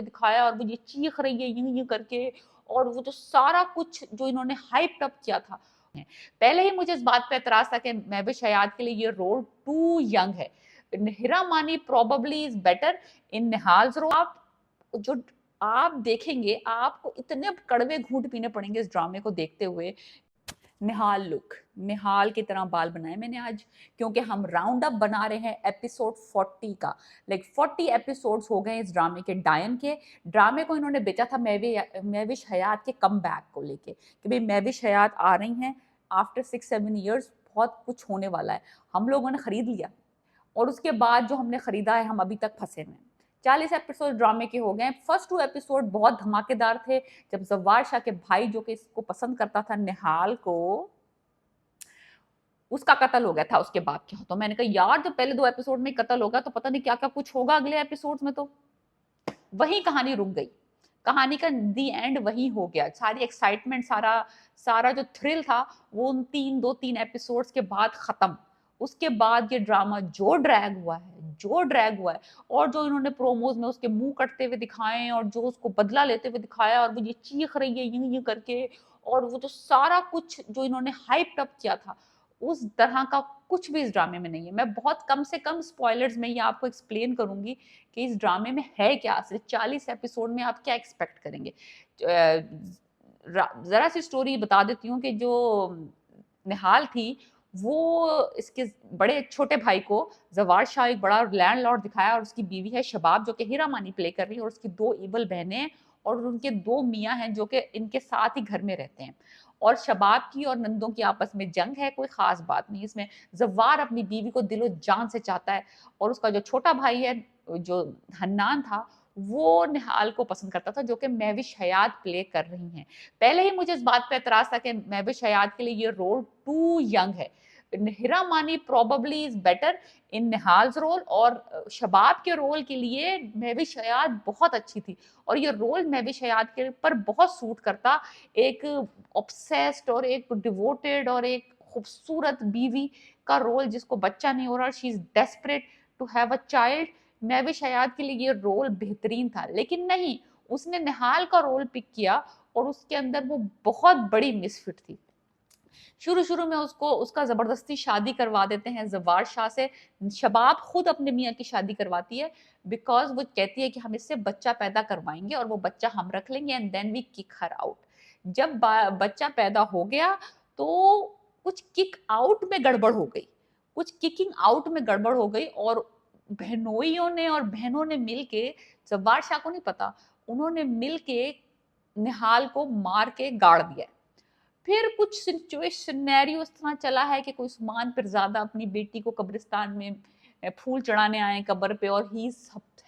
दिखाया और वो ये चीख रही है यूं करके, और वो जो सारा कुछ जो इन्होंने हाइप अप किया था, पहले ही मुझे इस बात पे एतराज था कि महविश हयात के लिए ये रोल टू यंग है। Hira Mani probably is better in Nihal's role. आप जो आप देखेंगे, आपको इतने कड़वे घूंट पीने पड़ेंगे इस ड्रामे को देखते हुए। निहाल लुक, निहाल की तरह बाल बनाए मैंने आज, क्योंकि हम राउंड अप बना रहे हैं एपिसोड 40 का। 40 एपिसोड्स हो गए इस ड्रामे के। डायन के ड्रामे को इन्होंने बेचा था महविश हयात के कम बैक को लेके, कि भाई महविश हयात आ रही हैं आफ्टर 6-7 ईयर्स, बहुत कुछ होने वाला है। हम लोगों ने खरीद लिया, और उसके बाद जो हमने खरीदा है, हम अभी तक फंसे हुए हैं। 40 एपिसोड ड्रामे के हो गए। फर्स्ट 2 एपिसोड बहुत धमाकेदार थे, जब जवार शाह के भाई, जो कि इसको पसंद करता था निहाल को, उसका कत्ल हो गया था उसके बाप के हाथों। मैंने कहा यार, जब पहले 2 एपिसोड में कत्ल होगा तो पता नहीं क्या क्या कुछ होगा अगले एपिसोड्स में। तो वही कहानी रुक गई। कहानी का दी एंड वही हो गया। सारी एक्साइटमेंट, सारा सारा जो थ्रिल था, वो उन 2-3 एपिसोड्स के बाद खत्म। उसके बाद ये ड्रामा जो ड्रैग हुआ है, जो ड्रैग हुआ है, और जो इन्होंने प्रोमोज में उसके मुंह कटते हुए दिखाए, और जो उसको बदला लेते हुए दिखाया, और वो ये चीख रही है यूं करके, और वो जो सारा कुछ जो इन्होंने हाइप अप किया था, उस तरह का कुछ भी इस ड्रामे में नहीं है। मैं बहुत कम से कम स्पॉयलर्स में ये आपको एक्सप्लेन करूंगी कि इस ड्रामे में है क्या। सिर्फ 40 एपिसोड में आप क्या एक्सपेक्ट करेंगे। जरा सी स्टोरी बता देती हूँ कि जो निहाल थी, वो इसके बड़े छोटे भाई को जवार शाह एक बड़ा लैंडलॉर्ड दिखाया, और उसकी बीवी है शबाब, जो कि हीरा मानी प्ले कर रही है, और उसकी 2 इवल बहनें हैं, और उनके 2 मियाँ हैं जो कि इनके साथ ही घर में रहते हैं। और शबाब की और नंदों की आपस में जंग है, कोई खास बात नहीं इसमें। जवार अपनी बीवी को दिलो जान से चाहता है, और उसका जो छोटा भाई है, जो हन्नान था, वो निहाल को पसंद करता था, जो कि महविश हयात प्ले कर रही हैं। पहले ही मुझे इस बात पे एतराज था कि महविश हयात के लिए ये रोल टू यंग है। Hira Mani probably is better in Nihal's role, और शबाब के रोल के लिए महविश हयात बहुत अच्छी थी, और ये रोल महविश हयात के पर बहुत सूट करता। एक ऑब्सेस्ड और एक डिवोटेड और एक खूबसूरत बीवी का रोल, जिसको बच्चा नहीं हो रहा, she is desperate to have a child. Mahwish Hayat के लिए ये रोल बेहतरीन था, लेकिन नहीं, उसने निहाल का रोल पिक किया, और उसके अंदर वो बहुत बड़ी मिसफिट थी। शुरू शुरू में उसको उसका जबरदस्ती शादी करवा देते हैं जवार शाह से। शबाब खुद अपने मियाँ की शादी करवाती है, बिकॉज वो कहती है कि हम इससे बच्चा पैदा करवाएंगे, और वो बच्चा हम रख लेंगे, and then we kick her out. जब बच्चा पैदा हो गया, तो कुछ किक आउट में गड़बड़ हो गई, कुछ किकिंग आउट में गड़बड़ हो गई, और बहनोइयों ने और बहनों ने मिलके, जवार शाह को नहीं पता, उन्होंने मिलके निहाल को मार के गाड़ दिया। फिर कुछ सिनेरियो इस तरह चला है कि कोई उस्मान पिरजादा अपनी बेटी को कब्रिस्तान में फूल चढ़ाने आए कब्र पे, और he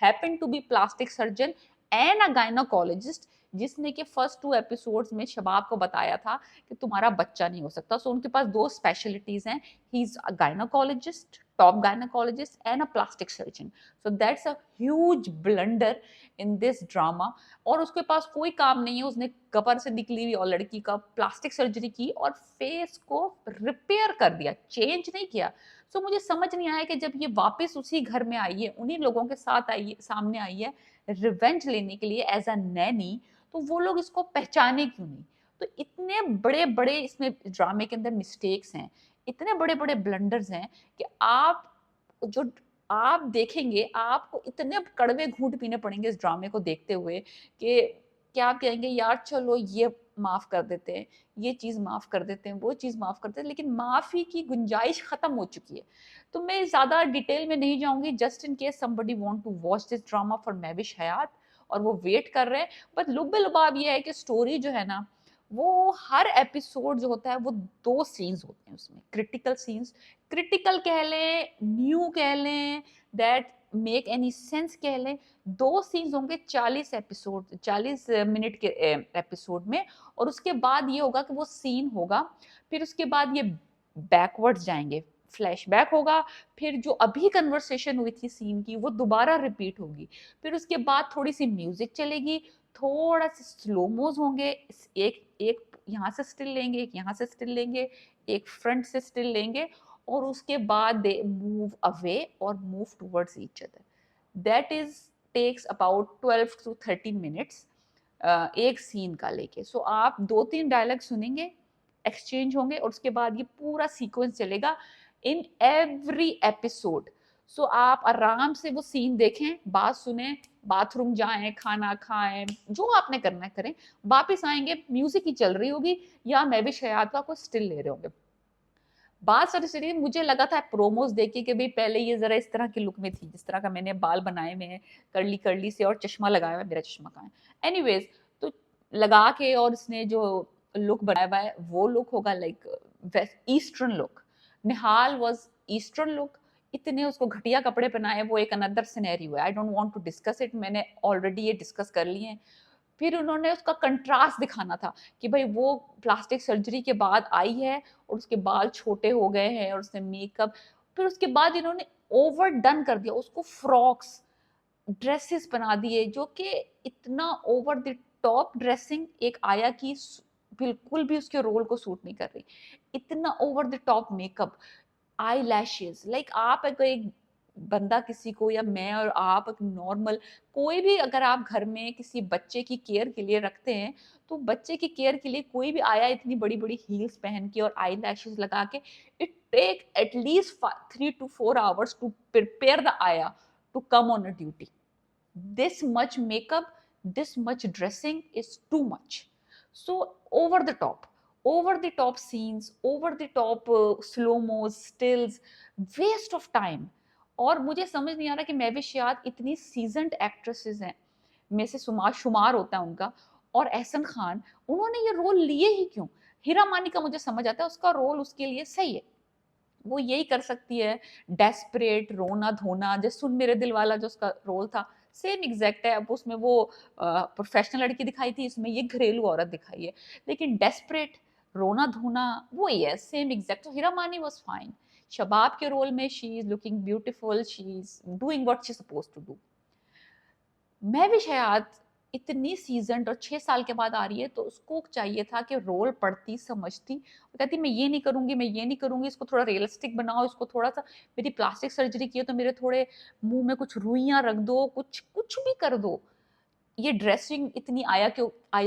happen to be plastic surgeon and a gynaecologist, जिसने कि फर्स्ट 2 एपिसोड्स में शबाब को बताया था कि तुम्हारा बच्चा नहीं हो सकता। सो उनके पास 2 स्पेशलिटीज हैं, he is a gynaecologist, top gynaecologist, and a plastic surgeon. So that's a huge blunder in this drama. और उसके पास कोई काम नहीं है, उसने कब्र से निकली हुई और लड़की का प्लास्टिक सर्जरी की, और फेस को रिपेयर कर दिया, चेंज नहीं किया। सो मुझे समझ नहीं आया कि जब ये वापस उसी घर में आई है, उन्हीं लोगों के साथ आई है, सामने आई है रिवेंज लेने के लिए एज अ नैनी, तो वो लोग इसको पहचाने क्यों नहीं। तो इतने बड़े बड़े इसमें ड्रामे के अंदर मिस्टेक्स हैं, इतने बड़े बड़े ब्लंडर्स हैं, कि जो आप देखेंगे, आपको इतने कड़वे घूंट पीने पड़ेंगे इस ड्रामे को देखते हुए, कि क्या आप कहेंगे यार चलो ये माफ कर देते हैं, ये चीज माफ कर देते हैं, वो चीज माफ करते हैं, लेकिन माफी की गुंजाइश खत्म हो चुकी है। तो मैं ज्यादा डिटेल में नहीं जाऊंगी, just in case somebody want to watch this drama for Mahwish Hayat, और वो वेट कर रहे हैं। बट लुब्बे लुबाब ये है कि स्टोरी जो है ना, वो हर एपिसोड जो होता है, वो 2 सीन्स होते हैं उसमें, क्रिटिकल सीन्स, क्रिटिकल कह लें, न्यू कह लें, दैट मेक एनी सेंस कह लें। 2 सीन्स होंगे 40 एपिसोड, 40 मिनट के एपिसोड में, और उसके बाद ये होगा कि वो सीन होगा, फिर उसके बाद ये बैकवर्ड्स जाएंगे, फ्लैशबैक होगा, फिर जो अभी कन्वर्सेशन हुई थी सीन की, वो दोबारा रिपीट होगी, फिर उसके बाद थोड़ी सी म्यूजिक चलेगी, थोड़ा सा स्लोमोज होंगे, एक एक यहाँ से स्टिल लेंगे, एक यहाँ से स्टिल लेंगे, एक फ्रंट से स्टिल लेंगे, और उसके बाद दे मूव अवे और move towards each other. That is takes about 12 to 13 minutes एक सीन का लेके। सो आप 2-3 डायलॉग सुनेंगे, एक्सचेंज होंगे और उसके बाद ये पूरा सीक्वेंस चलेगा इन एवरी एपिसोड। सो आप आराम से वो सीन देखें, बात सुने, बाथरूम जाएं, खाना खाएं, जो आपने करना है करें, वापस आएंगे, म्यूजिक ही चल रही होगी या महविश हयात का कोई स्टिल ले रहे होंगे। बात सर मुझे लगा था प्रोमोज देखे कि भाई पहले ये जरा इस तरह की लुक में थी, जिस तरह का मैंने बाल बनाए हुए हैं कर्ली कर्ली से और चश्मा लगाया हुआ है, मेरा चश्मा कहाँ है, एनीवेज, तो लगा के और इसने जो लुक बनाया हुआ है वो लुक होगा like eastern look. Nihal was eastern look. इतने उसको घटिया कपड़े पहनाए, वो एक अनदर सिनेरियो है, I don't want to discuss it, मैंने ऑलरेडी ये डिस्कस कर लिए हैं। फिर उन्होंने उसका कंट्रास्ट दिखाना था कि भाई वो प्लास्टिक सर्जरी के बाद आई है और उसके बाल छोटे हो गए हैं और उसने मेकअप, फिर उसके बाद इन्होंने ओवर डन कर दिया उसको, फ्रॉक्स ड्रेसेस बना दिए जो कि इतना ओवर द टॉप ड्रेसिंग एक आया की बिल्कुल भी उसके रोल को सूट नहीं कर रही, इतना over the top makeup, eye lashes, like आप अगर एक बंदा किसी को या मैं और आप एक नॉर्मल कोई भी अगर आप घर में किसी बच्चे की केयर के लिए रखते हैं तो बच्चे की केयर के लिए कोई भी आया इतनी बड़ी बड़ी हील्स पहन के और आई लैशेज लगा के, it take at least 3 to 4 hours to prepare the आया to come on a duty. this much makeup, this much dressing is too much. So over the top scenes, over the top slow-mos, stills, waste of time. और मुझे समझ नहीं आ रहा कि महविश याद इतनी seasoned actresses हैं, में से शुमार होता है उनका, और एहसन खान, उन्होंने ये रोल लिए ही क्यों? हीरा मानी का मुझे समझ आता है, उसका रोल उसके लिए सही है, वो यही कर सकती है, डेस्परेट, रोना धोना, जैसे सुन मेरे दिल वाला जो उसका रोल था सेम एग्जैक्ट है। अब उसमें वो प्रोफेशनल लड़की दिखाई थी, इसमें ये घरेलू औरत दिखाई है, लेकिन डेस्परेट, रोना धोना वो ही है, सेम एग्जैक्ट। तो हीरा मानी वाज फाइन, शबाब के रोल में she is looking beautiful, she is doing what she suppose to do. Mahwish Hayat इतनी सीजन और 6 साल के बाद आ रही है तो उसको चाहिए था कि रोल पढ़ती समझती, कहती मैं ये नहीं करूंगी, मैं ये नहीं करूंगी, इसको थोड़ा रियलिस्टिक बनाओ, इसको थोड़ा सा, मेरी प्लास्टिक सर्जरी की है तो मेरे थोड़े मुंह में कुछ रुइयां रख दो, कुछ कुछ भी कर दो। ये ड्रेसिंग इतनी आया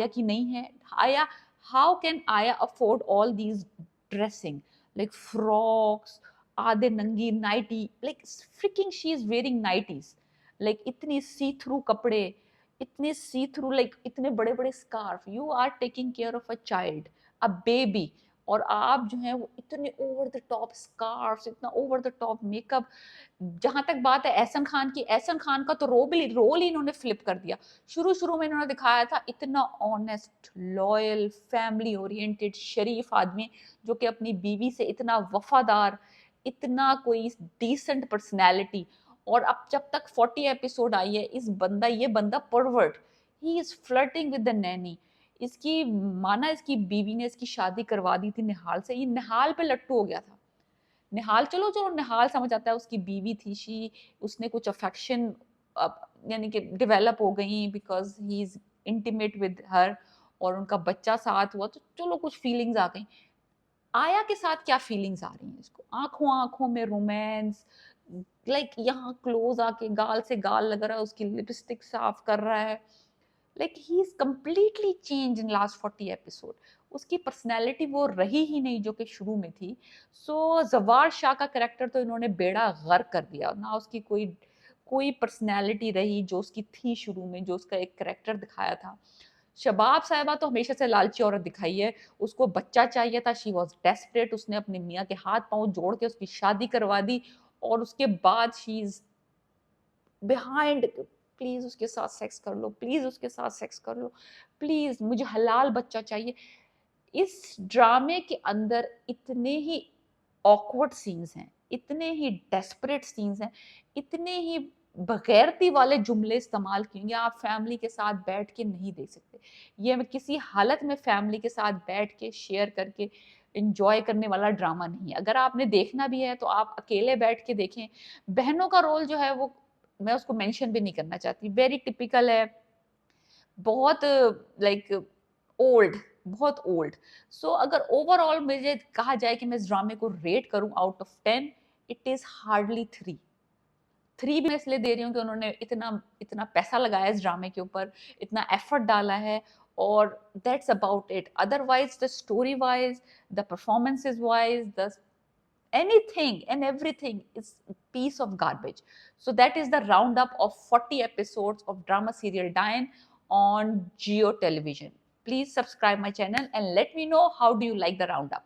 की नहीं है। Ayah, how can ayah afford all these dressing, like frocks, आधे नंगी nighty, like freaking she is wearing nighties, like इतनी सी थ्रू कपड़े, इतने सी थ्रू, लाइक इतने बड़े बड़े scarf, you are taking care of a child, a baby, और आप जो है वो इतने ओवर द टॉप स्कार्फ, इतना ओवर द टॉप मेकअप। जहां तक बात है एहसन खान की, एहसन खान का तो रोल ही इन्होंने फ्लिप कर दिया। शुरू शुरू में इन्होंने दिखाया था इतना ऑनेस्ट, लॉयल, फैमिली ओरिएंटेड, शरीफ आदमी जो कि अपनी बीवी से इतना वफादार, इतना कोई डिसेंट पर्सनैलिटी, और अब जब तक 40 एपिसोड आई है ये बंदा pervert, he is flirting with the Naini. इसकी माना इसकी बीवी ने इसकी शादी करवा दी थी निहाल से, ये निहाल पे लट्टू हो गया था। निहाल, चलो जो निहाल समझ आता है उसकी बीवी थी, उसने कुछ अफेक्शन यानी कि डेवलप हो गई because he is intimate with her, और उनका बच्चा साथ हुआ तो चलो कुछ फीलिंग्स आ गई। आया के साथ क्या फीलिंग्स आ रही हैं इसको, आंखों आंखों में रोमांस, लाइक यहाँ क्लोज आके गाल से गाल लग रहा है, उसकी लिपस्टिक साफ कर रहा है, like he is completely change in last 40 episode. उसकी पर्सनैलिटी वो रही ही नहीं जो कि शुरू में थी। सो जवार शाह का करेक्टर तो इन्होंने बेड़ा गर्क कर दिया ना, उसकी कोई कोई पर्सनैलिटी रही जो उसकी थी शुरू में, जो उसका एक करेक्टर दिखाया था। शबाब साहिबा तो हमेशा से लालची औरत दिखाई है, उसको बच्चा चाहिए था, शी वॉज डेस्परेट, उसने अपने मियाँ के हाथ पांव जोड़ के उसकी शादी करवा दी, और उसके बाद शी इज बिहाइंड, प्लीज उसके साथ सेक्स कर लो, प्लीज उसके साथ सेक्स कर लो, प्लीज मुझे हलाल बच्चा चाहिए। इस ड्रामे के अंदर इतने ही ऑकवर्ड सीन्स हैं, इतने ही डेस्परेट सीन्स हैं, इतने ही बगैरती वाले जुमले इस्तेमाल किए, आप फैमिली के साथ बैठ के नहीं देख सकते। ये मैं किसी हालत में फैमिली के साथ बैठ के शेयर करके इंजॉय करने वाला ड्रामा नहीं है। अगर आपने देखना भी है तो आप अकेले बैठ के देखें। बहनों का रोल जो है वो मैं उसको मेंशन भी नहीं करना चाहती, वेरी टिपिकल है, बहुत लाइक ओल्ड, बहुत ओल्ड। सो अगर ओवरऑल मुझे कहा जाए कि मैं इस ड्रामे को रेट करूं out of 10, it is hardly 3। 3 भी मैं इसलिए दे रही हूँ कि उन्होंने इतना इतना पैसा लगाया इस ड्रामे के ऊपर, इतना एफर्ट डाला है, और that's about it. Otherwise the story wise, the performances wise, the anything and everything is piece of garbage. So that is the roundup of 40 episodes of drama serial Diane on Geo Television. Please subscribe my channel and let me know how do you like the roundup.